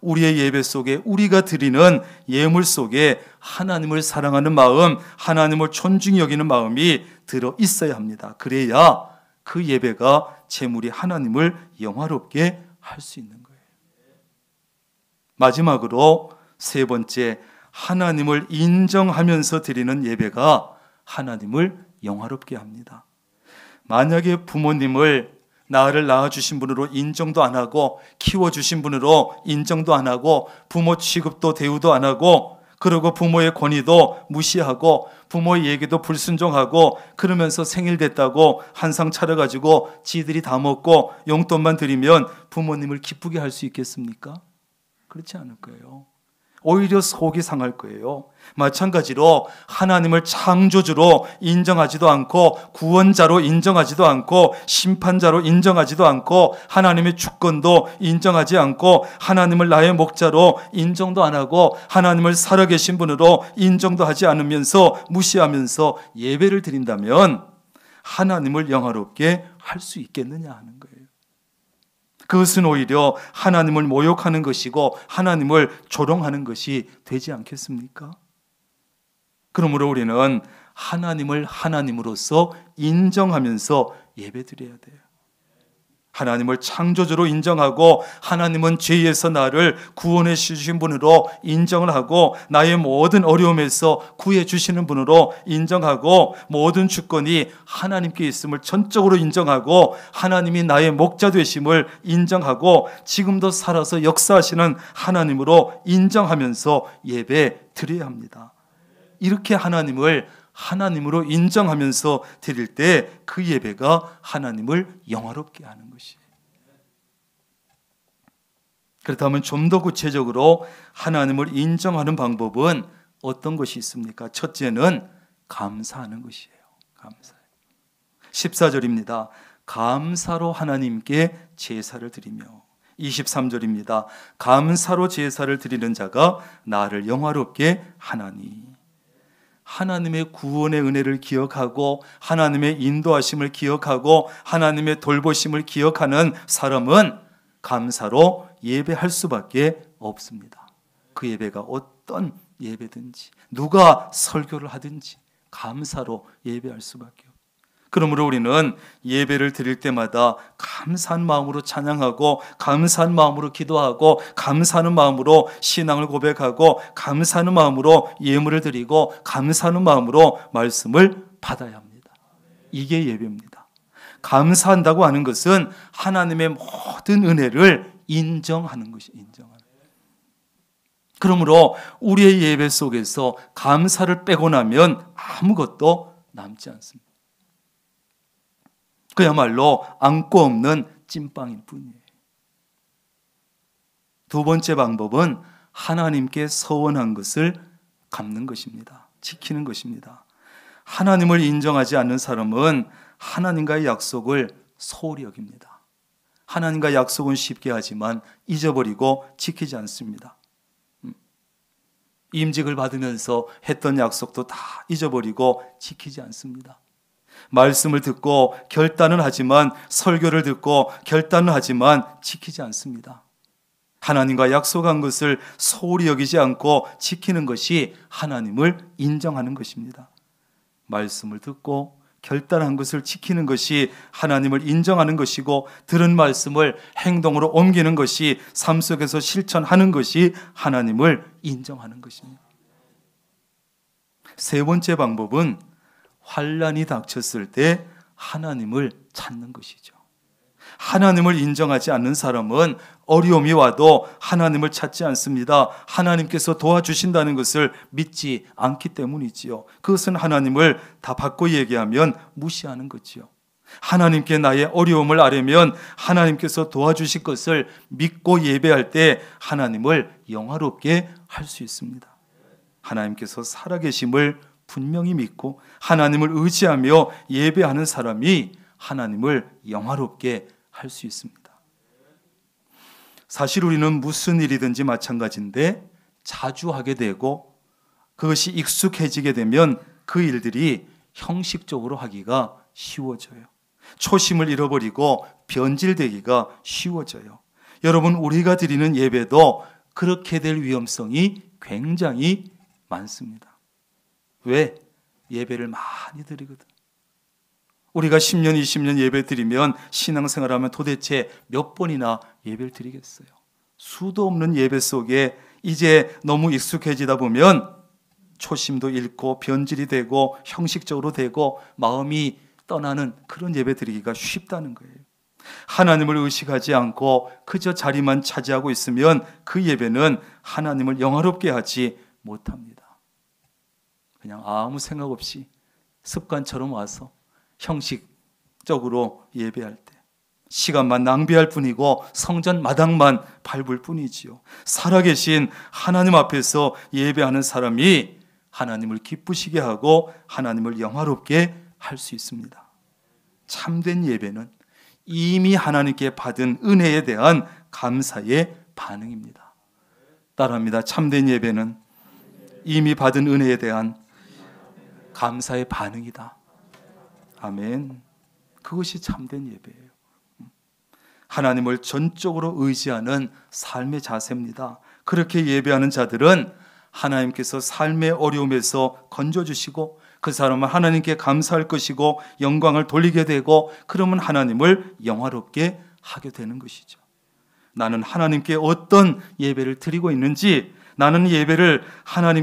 Speaker 2: 우리의 예배 속에, 우리가 드리는 예물 속에 하나님을 사랑하는 마음, 하나님을 존중히 여기는 마음이 들어 있어야 합니다. 그래야 그 예배가, 제물이 하나님을 영화롭게 할 수 있는 거예요. 마지막으로 세 번째, 하나님을 인정하면서 드리는 예배가 하나님을 영화롭게 합니다. 만약에 부모님을 나를 낳아주신 분으로 인정도 안 하고, 키워주신 분으로 인정도 안 하고, 부모 취급도 대우도 안 하고, 그리고 부모의 권위도 무시하고, 부모의 얘기도 불순종하고, 그러면서 생일 됐다고 한 상 차려가지고 지들이 다 먹고 용돈만 드리면 부모님을 기쁘게 할 수 있겠습니까? 그렇지 않을 거예요. 오히려 속이 상할 거예요. 마찬가지로 하나님을 창조주로 인정하지도 않고, 구원자로 인정하지도 않고, 심판자로 인정하지도 않고, 하나님의 주권도 인정하지 않고, 하나님을 나의 목자로 인정도 안 하고, 하나님을 살아계신 분으로 인정도 하지 않으면서 무시하면서 예배를 드린다면 하나님을 영화롭게 할 수 있겠느냐 하는 거예요. 그것은 오히려 하나님을 모욕하는 것이고 하나님을 조롱하는 것이 되지 않겠습니까? 그러므로 우리는 하나님을 하나님으로서 인정하면서 예배드려야 돼요. 하나님을 창조주로 인정하고, 하나님은 죄에서 나를 구원해 주신 분으로 인정을 하고, 나의 모든 어려움에서 구해 주시는 분으로 인정하고, 모든 주권이 하나님께 있음을 전적으로 인정하고, 하나님이 나의 목자 되심을 인정하고, 지금도 살아서 역사하시는 하나님으로 인정하면서 예배 드려야 합니다. 이렇게 하나님을 하나님으로 인정하면서 드릴 때 그 예배가 하나님을 영화롭게 하는 것이에요. 그렇다면 좀 더 구체적으로 하나님을 인정하는 방법은 어떤 것이 있습니까? 첫째는 감사하는 것이에요. 감사해요. 14절입니다. 감사로 하나님께 제사를 드리며, 23절입니다. 감사로 제사를 드리는 자가 나를 영화롭게 하나니. 하나님의 구원의 은혜를 기억하고, 하나님의 인도하심을 기억하고, 하나님의 돌보심을 기억하는 사람은 감사로 예배할 수밖에 없습니다. 그 예배가 어떤 예배든지, 누가 설교를 하든지 감사로 예배할 수밖에 없습니다. 그러므로 우리는 예배를 드릴 때마다 감사한 마음으로 찬양하고, 감사한 마음으로 기도하고, 감사하는 마음으로 신앙을 고백하고, 감사하는 마음으로 예물을 드리고, 감사하는 마음으로 말씀을 받아야 합니다. 이게 예배입니다. 감사한다고 하는 것은 하나님의 모든 은혜를 인정하는 것이 인정하는. 그러므로 우리의 예배 속에서 감사를 빼고 나면 아무것도 남지 않습니다. 그야말로 안고 없는 찐빵일 뿐이에요. 두 번째 방법은 하나님께 서원한 것을 갚는 것입니다. 지키는 것입니다. 하나님을 인정하지 않는 사람은 하나님과의 약속을 소홀히 여깁니다. 하나님과 약속은 쉽게 하지만 잊어버리고 지키지 않습니다. 임직을 받으면서 했던 약속도 다 잊어버리고 지키지 않습니다. 말씀을 듣고 결단은 하지만, 설교를 듣고 결단은 하지만 지키지 않습니다. 하나님과 약속한 것을 소홀히 여기지 않고 지키는 것이 하나님을 인정하는 것입니다. 말씀을 듣고 결단한 것을 지키는 것이 하나님을 인정하는 것이고, 들은 말씀을 행동으로 옮기는 것이, 삶 속에서 실천하는 것이 하나님을 인정하는 것입니다. 세 번째 방법은 환난이 닥쳤을 때 하나님을 찾는 것이죠. 하나님을 인정하지 않는 사람은 어려움이 와도 하나님을 찾지 않습니다. 하나님께서 도와주신다는 것을 믿지 않기 때문이지요. 그것은 하나님을 다 바꿔 얘기하면 무시하는 거지요. 하나님께 나의 어려움을 아뢰면 하나님께서 도와주실 것을 믿고 예배할 때 하나님을 영화롭게 할 수 있습니다. 하나님께서 살아계심을 분명히 믿고 하나님을 의지하며 예배하는 사람이 하나님을 영화롭게 할 수 있습니다. 사실 우리는 무슨 일이든지 마찬가지인데, 자주 하게 되고 그것이 익숙해지게 되면 그 일들이 형식적으로 하기가 쉬워져요. 초심을 잃어버리고 변질되기가 쉬워져요. 여러분, 우리가 드리는 예배도 그렇게 될 위험성이 굉장히 많습니다. 왜? 예배를 많이 드리거든. 우리가 10년, 20년 예배 드리면, 신앙생활하면 도대체 몇 번이나 예배를 드리겠어요? 수도 없는 예배 속에 이제 너무 익숙해지다 보면 초심도 잃고 변질이 되고 형식적으로 되고 마음이 떠나는 그런 예배 드리기가 쉽다는 거예요. 하나님을 의식하지 않고 그저 자리만 차지하고 있으면 그 예배는 하나님을 영화롭게 하지 못합니다. 그냥 아무 생각 없이 습관처럼 와서 형식적으로 예배할 때 시간만 낭비할 뿐이고 성전 마당만 밟을 뿐이지요. 살아계신 하나님 앞에서 예배하는 사람이 하나님을 기쁘시게 하고 하나님을 영화롭게 할 수 있습니다. 참된 예배는 이미 하나님께 받은 은혜에 대한 감사의 반응입니다. 따라합니다. 참된 예배는 이미 받은 은혜에 대한 감사의 반응이다. 아멘. 그것이 참된 예배예요. 하나님을 전적으로 의지하는 삶의 자세입니다. 그렇게 예배하는 자들은 하나님께서 삶의 어려움에서 건져주시고 그 사람은 하나님께 감사할 것이고 영광을 돌리게 되고, 그러면 하나님을 영화롭게 하게 되는 것이죠. 나는 하나님께 어떤 예배를 드리고 있는지, 나는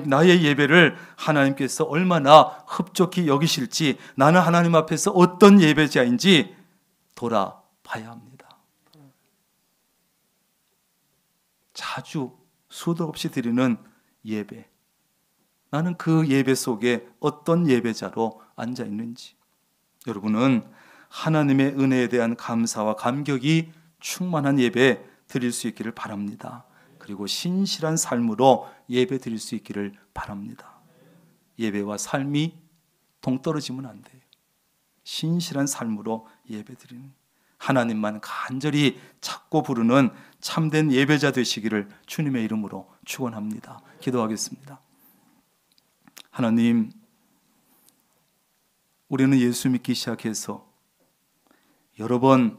Speaker 2: 나의 예배를 하나님께서 얼마나 흡족히 여기실지, 나는 하나님 앞에서 어떤 예배자인지 돌아봐야 합니다. 자주 수도 없이 드리는 예배, 나는 그 예배 속에 어떤 예배자로 앉아 있는지, 여러분은 하나님의 은혜에 대한 감사와 감격이 충만한 예배 드릴 수 있기를 바랍니다. 그리고 신실한 삶으로 예배 드릴 수 있기를 바랍니다. 예배와 삶이 동떨어지면 안 돼요. 신실한 삶으로 예배 드리는, 하나님만 간절히 찾고 부르는 참된 예배자 되시기를 주님의 이름으로 축원합니다. 기도하겠습니다. 하나님, 우리는 예수 믿기 시작해서 여러 번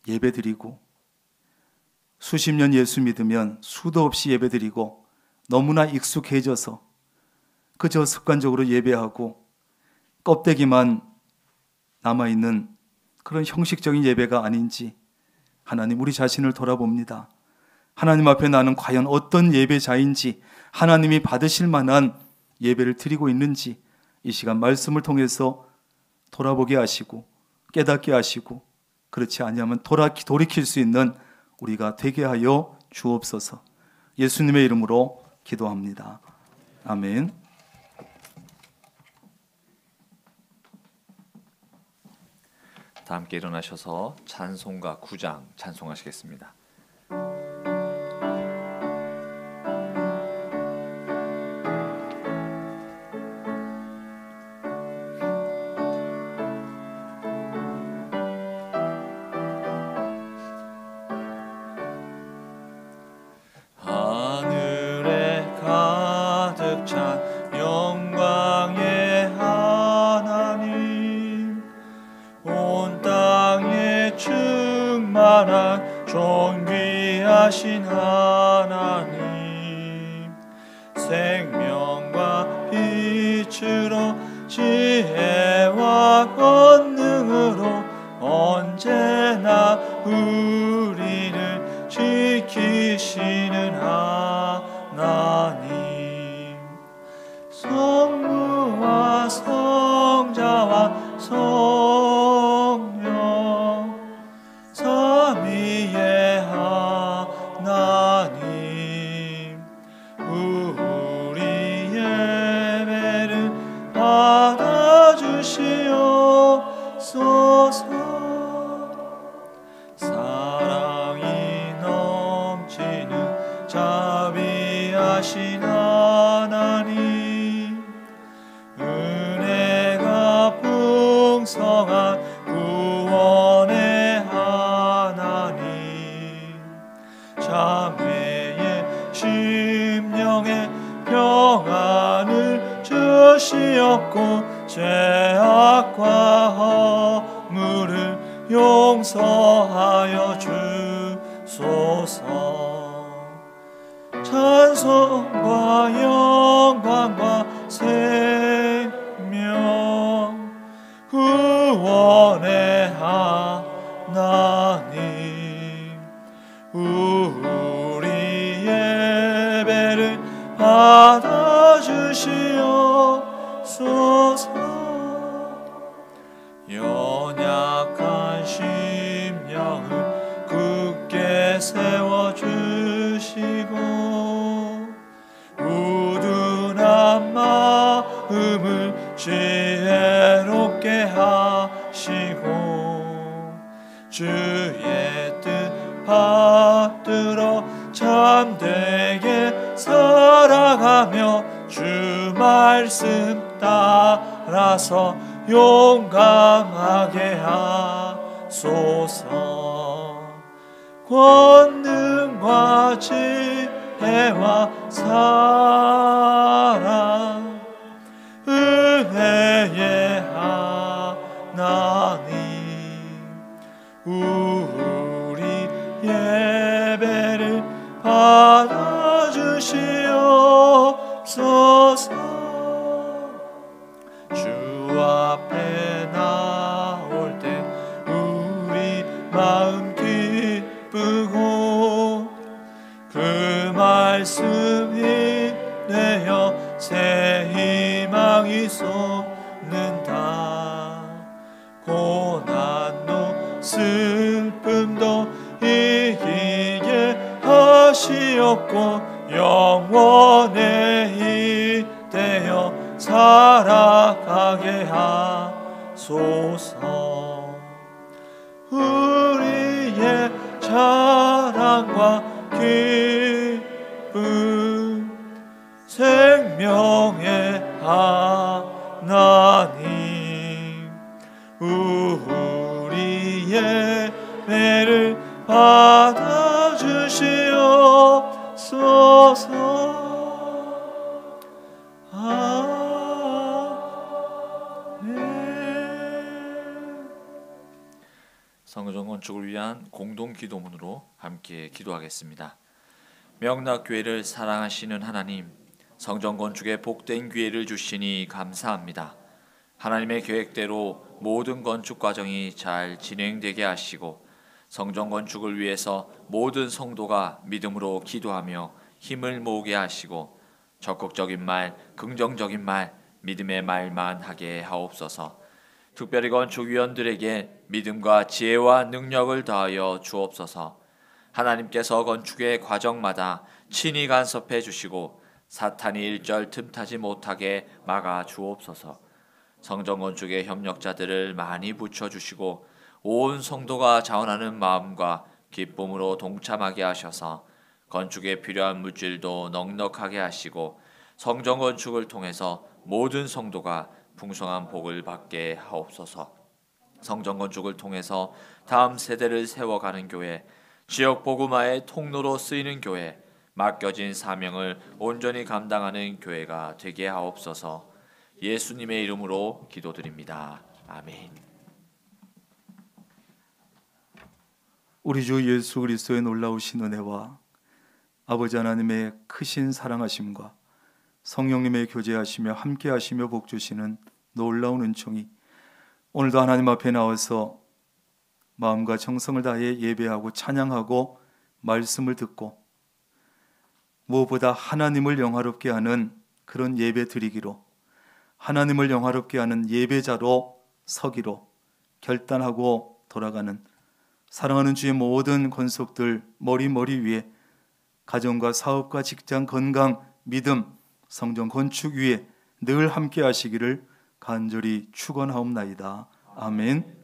Speaker 2: 예배 드리고, 수십 년 예수 믿으면 수도 없이 예배 드리고, 너무나 익숙해져서 그저 습관적으로 예배하고 껍데기만 남아있는 그런 형식적인 예배가 아닌지, 하나님, 우리 자신을 돌아봅니다. 하나님 앞에 나는 과연 어떤 예배자인지, 하나님이 받으실 만한 예배를 드리고 있는지 이 시간 말씀을 통해서 돌아보게 하시고 깨닫게 하시고, 그렇지 아니하면 돌이킬 수 있는 우리가 되게 하여 주옵소서. 예수님의 이름으로 기도합니다. 아멘.
Speaker 1: 다 함께 일어나셔서 찬송가 9장 찬송하시겠습니다.
Speaker 4: 하늘에 가득 찬 영광의 하나님, 온 땅에 충만한 존귀한 자비하신 하나님, 생명과 빛으로 지혜와 권능으로 언제나 우리를 지키시는 하나님, 성부와 성자와 성령 삼위의 하나님, 우리 예배를 받아주시옵소서. 사랑이 넘치는 자비하신 하나님, 은혜가 풍성한 구원의 하나님, 자매의 심령에 평안을 주시옵고 죄악과 허물을 용서하여 주소서. 찬송과 영광과 생명 구원의 하나님, 우리 예배를 받아주시옵소서. 연약한 심령을 굳게 세워주시고 우둔한 마음을 지혜롭게 하시고 주의 뜻 받들어 참되게 살아가며 주 말씀 따라서 용감하게 하소서. 권능과 지혜와 사랑 은혜의 하나님, 우리 예배를 받아주시옵소서. 주 앞에 나올 때 우리 마음 기쁘고 그 말씀이 되어 새 희망이 솟는다. 고난도 슬픔도 이기게 하시옵고 영원에 이되어 살아가게 하소서. 우리의 자랑과 기쁨 생명의 하나님, 우리 예배를 받아주시옵소서.
Speaker 1: 성전 건축을 위한 공동 기도문으로 함께 기도하겠습니다. 명락교회를 사랑하시는 하나님, 성전 건축에 복된 기회를 주시니 감사합니다. 하나님의 계획대로 모든 건축 과정이 잘 진행되게 하시고 성전 건축을 위해서 모든 성도가 믿음으로 기도하며 힘을 모으게 하시고 적극적인 말, 긍정적인 말, 믿음의 말만 하게 하옵소서. 특별히 건축위원들에게 믿음과 지혜와 능력을 더하여 주옵소서. 하나님께서 건축의 과정마다 친히 간섭해 주시고 사탄이 일절 틈타지 못하게 막아 주옵소서. 성전 건축의 협력자들을 많이 붙여주시고 온 성도가 자원하는 마음과 기쁨으로 동참하게 하셔서 건축에 필요한 물질도 넉넉하게 하시고 성전 건축을 통해서 모든 성도가 풍성한 복을 받게 하옵소서. 성전 건축을 통해서 다음 세대를 세워가는 교회, 지역 복음화의 통로로 쓰이는 교회, 맡겨진 사명을 온전히 감당하는 교회가 되게 하옵소서. 예수님의 이름으로 기도드립니다. 아멘.
Speaker 2: 우리 주 예수 그리스도의 놀라우신 은혜와 아버지 하나님의 크신 사랑하심과 성령님의 교제하시며 함께하시며 복주시는 놀라운 은총이 오늘도 하나님 앞에 나와서 마음과 정성을 다해 예배하고 찬양하고 말씀을 듣고 무엇보다 하나님을 영화롭게 하는 그런 예배 드리기로, 하나님을 영화롭게 하는 예배자로 서기로 결단하고 돌아가는 사랑하는 주의 모든 권속들 머리 위에 가정과 사업과 직장, 건강, 믿음, 성전 건축 위에 늘 함께 하시기를 간절히 축원하옵나이다. 아멘.